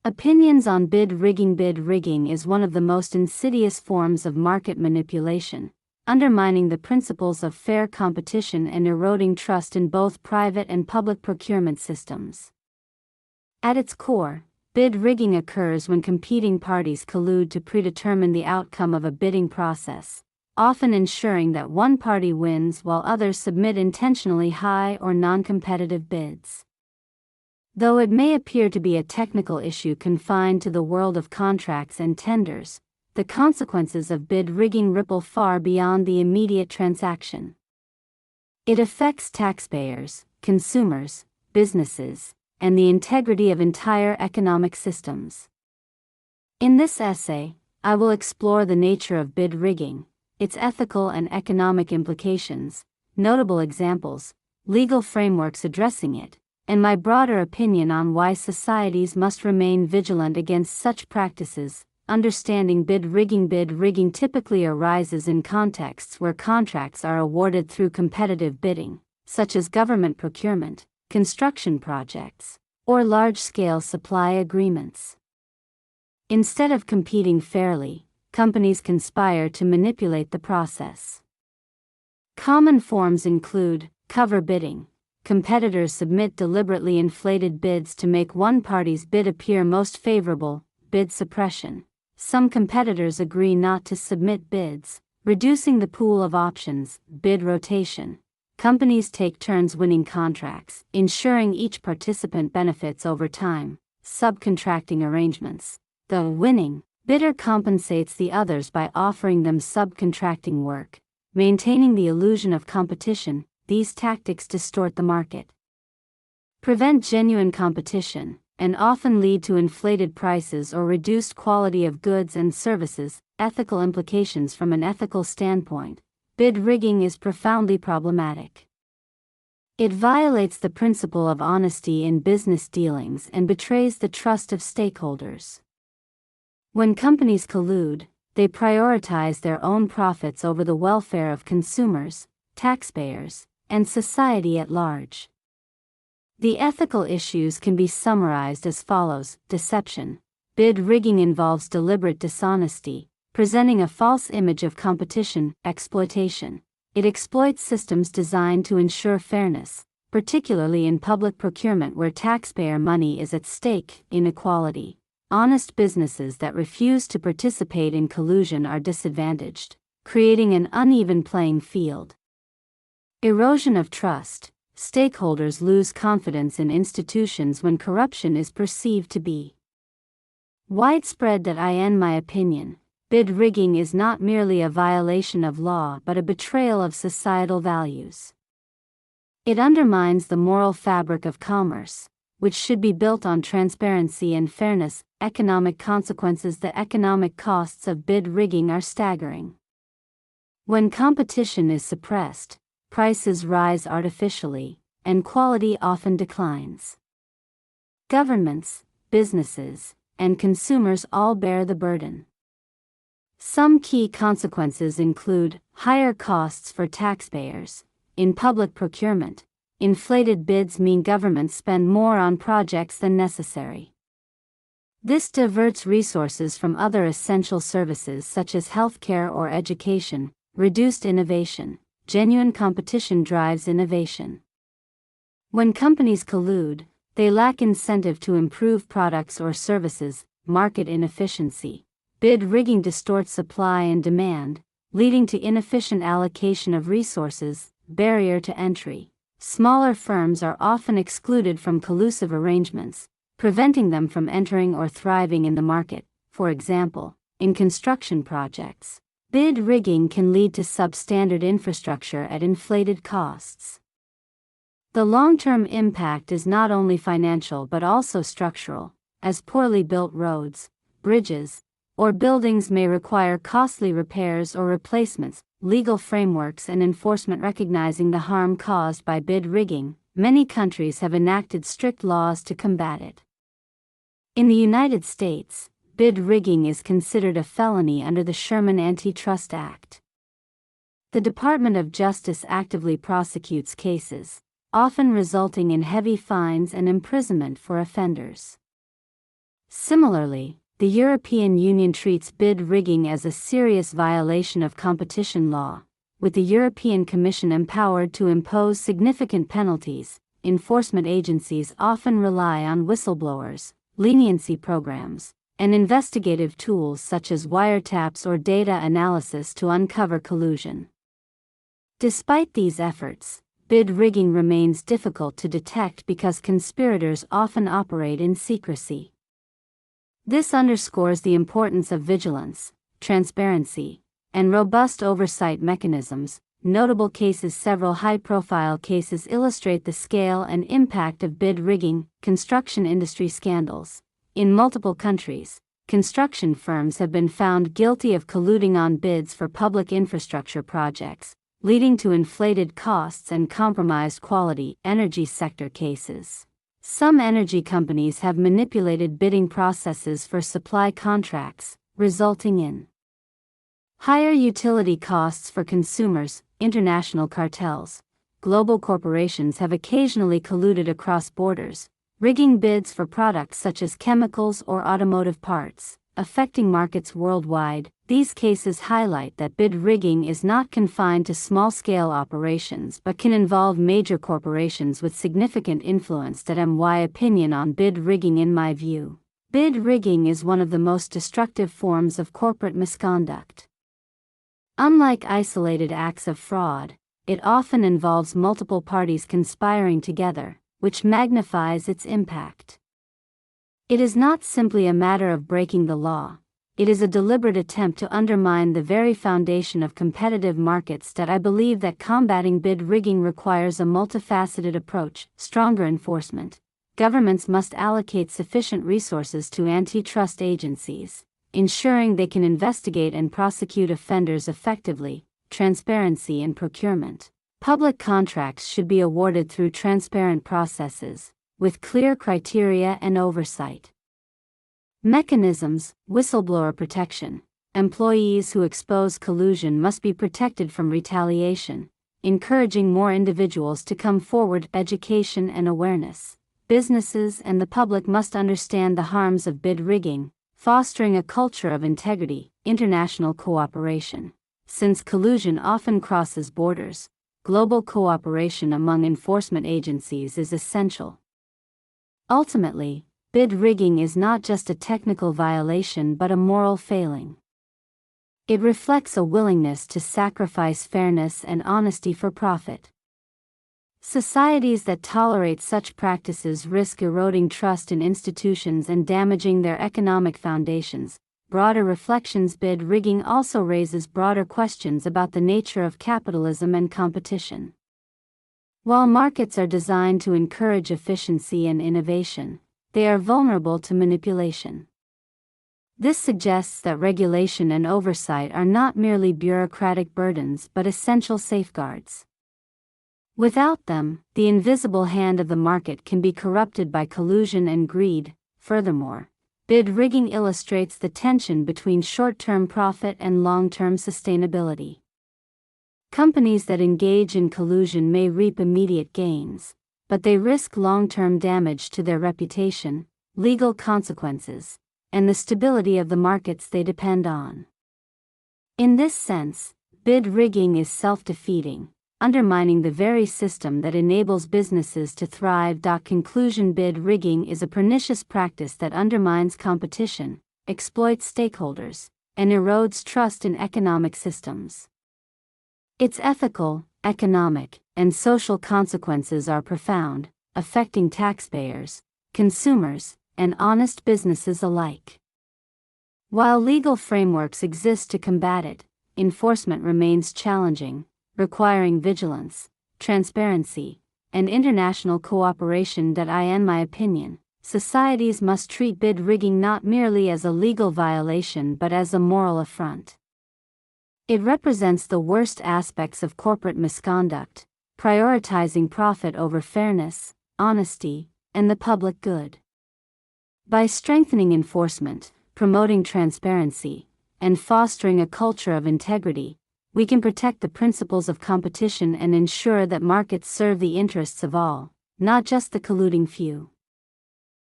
Opinions on bid rigging. Bid rigging is one of the most insidious forms of market manipulation, undermining the principles of fair competition and eroding trust in both private and public procurement systems. At its core, bid rigging occurs when competing parties collude to predetermine the outcome of a bidding process, often ensuring that one party wins while others submit intentionally high or non-competitive bids. Though it may appear to be a technical issue confined to the world of contracts and tenders, the consequences of bid rigging ripple far beyond the immediate transaction. It affects taxpayers, consumers, businesses, and the integrity of entire economic systems. In this essay, I will explore the nature of bid rigging, its ethical and economic implications, notable examples, legal frameworks addressing it, and my broader opinion on why societies must remain vigilant against such practices. Understanding bid rigging. Bid rigging typically arises in contexts where contracts are awarded through competitive bidding, such as government procurement, construction projects, or large-scale supply agreements. Instead of competing fairly, companies conspire to manipulate the process. Common forms include cover bidding. Competitors submit deliberately inflated bids to make one party's bid appear most favorable. Bid suppression. Some competitors agree not to submit bids, reducing the pool of options. Bid rotation. Companies take turns winning contracts, ensuring each participant benefits over time. Subcontracting arrangements. The winning bidder compensates the others by offering them subcontracting work, maintaining the illusion of competition. These tactics distort the market, prevent genuine competition, and often lead to inflated prices or reduced quality of goods and services. Ethical implications. From an ethical standpoint, bid rigging is profoundly problematic. It violates the principle of honesty in business dealings and betrays the trust of stakeholders. When companies collude, they prioritize their own profits over the welfare of consumers, taxpayers, and society at large. The ethical issues can be summarized as follows. Deception. Bid rigging involves deliberate dishonesty, presenting a false image of competition. Exploitation. It exploits systems designed to ensure fairness, particularly in public procurement where taxpayer money is at stake. Inequality. Honest businesses that refuse to participate in collusion are disadvantaged, creating an uneven playing field. Erosion of trust. Stakeholders lose confidence in institutions when corruption is perceived to be widespread. In my opinion, bid rigging is not merely a violation of law but a betrayal of societal values. It undermines the moral fabric of commerce, which should be built on transparency and fairness. Economic consequences. The economic costs of bid rigging are staggering. When competition is suppressed, prices rise artificially, and quality often declines. Governments, businesses, and consumers all bear the burden. Some key consequences include higher costs for taxpayers. In public procurement, inflated bids mean governments spend more on projects than necessary. This diverts resources from other essential services such as healthcare or education. Reduced innovation. Genuine competition drives innovation. When companies collude, they lack incentive to improve products or services. Market inefficiency. Bid rigging distorts supply and demand, leading to inefficient allocation of resources. Barrier to entry. Smaller firms are often excluded from collusive arrangements, preventing them from entering or thriving in the market. For example, in construction projects, bid rigging can lead to substandard infrastructure at inflated costs. The long-term impact is not only financial but also structural, as poorly built roads, bridges, or buildings may require costly repairs or replacements. Legal frameworks and enforcement. Recognizing the harm caused by bid rigging, many countries have enacted strict laws to combat it. In the United States, bid rigging is considered a felony under the Sherman Antitrust Act. The Department of Justice actively prosecutes cases, often resulting in heavy fines and imprisonment for offenders. Similarly, the European Union treats bid rigging as a serious violation of competition law, with the European Commission empowered to impose significant penalties. Enforcement agencies often rely on whistleblowers, leniency programs, and investigative tools such as wiretaps or data analysis to uncover collusion. Despite these efforts, bid rigging remains difficult to detect because conspirators often operate in secrecy. This underscores the importance of vigilance, transparency, and robust oversight mechanisms. Notable cases. Several high-profile cases illustrate the scale and impact of bid rigging. Construction industry scandals. In multiple countries, construction firms have been found guilty of colluding on bids for public infrastructure projects, leading to inflated costs and compromised quality. Energy sector cases. Some energy companies have manipulated bidding processes for supply contracts, resulting in higher utility costs for consumers. International cartels. Global corporations have occasionally colluded across borders, rigging bids for products such as chemicals or automotive parts, affecting markets worldwide. These cases highlight that bid rigging is not confined to small-scale operations but can involve major corporations with significant influence. My opinion on bid rigging. In my view, bid rigging is one of the most destructive forms of corporate misconduct. Unlike isolated acts of fraud, it often involves multiple parties conspiring together, which magnifies its impact. It is not simply a matter of breaking the law. It is a deliberate attempt to undermine the very foundation of competitive markets. I believe that combating bid rigging requires a multifaceted approach. Stronger enforcement. Governments must allocate sufficient resources to antitrust agencies, ensuring they can investigate and prosecute offenders effectively. Transparency in procurement. Public contracts should be awarded through transparent processes, with clear criteria and oversight. Mechanisms. Whistleblower protection. Employees who expose collusion must be protected from retaliation, encouraging more individuals to come forward. Education and awareness. Businesses and the public must understand the harms of bid rigging, fostering a culture of integrity. International cooperation. Since collusion often crosses borders, global cooperation among enforcement agencies is essential. Ultimately, bid rigging is not just a technical violation but a moral failing. It reflects a willingness to sacrifice fairness and honesty for profit. Societies that tolerate such practices risk eroding trust in institutions and damaging their economic foundations. Broader reflections. Bid rigging also raises broader questions about the nature of capitalism and competition. While markets are designed to encourage efficiency and innovation, they are vulnerable to manipulation. This suggests that regulation and oversight are not merely bureaucratic burdens but essential safeguards. Without them, the invisible hand of the market can be corrupted by collusion and greed. Furthermore, bid rigging illustrates the tension between short-term profit and long-term sustainability. Companies that engage in collusion may reap immediate gains, but they risk long-term damage to their reputation, legal consequences, and the stability of the markets they depend on. In this sense, bid rigging is self-defeating, undermining the very system that enables businesses to thrive. Conclusion. Bid rigging is a pernicious practice that undermines competition, exploits stakeholders, and erodes trust in economic systems. Its ethical, economic, and social consequences are profound, affecting taxpayers, consumers, and honest businesses alike. While legal frameworks exist to combat it, enforcement remains challenging, requiring vigilance, transparency, and international cooperation. In my opinion, societies must treat bid rigging not merely as a legal violation but as a moral affront. It represents the worst aspects of corporate misconduct, prioritizing profit over fairness, honesty, and the public good. By strengthening enforcement, promoting transparency, and fostering a culture of integrity, we can protect the principles of competition and ensure that markets serve the interests of all, not just the colluding few.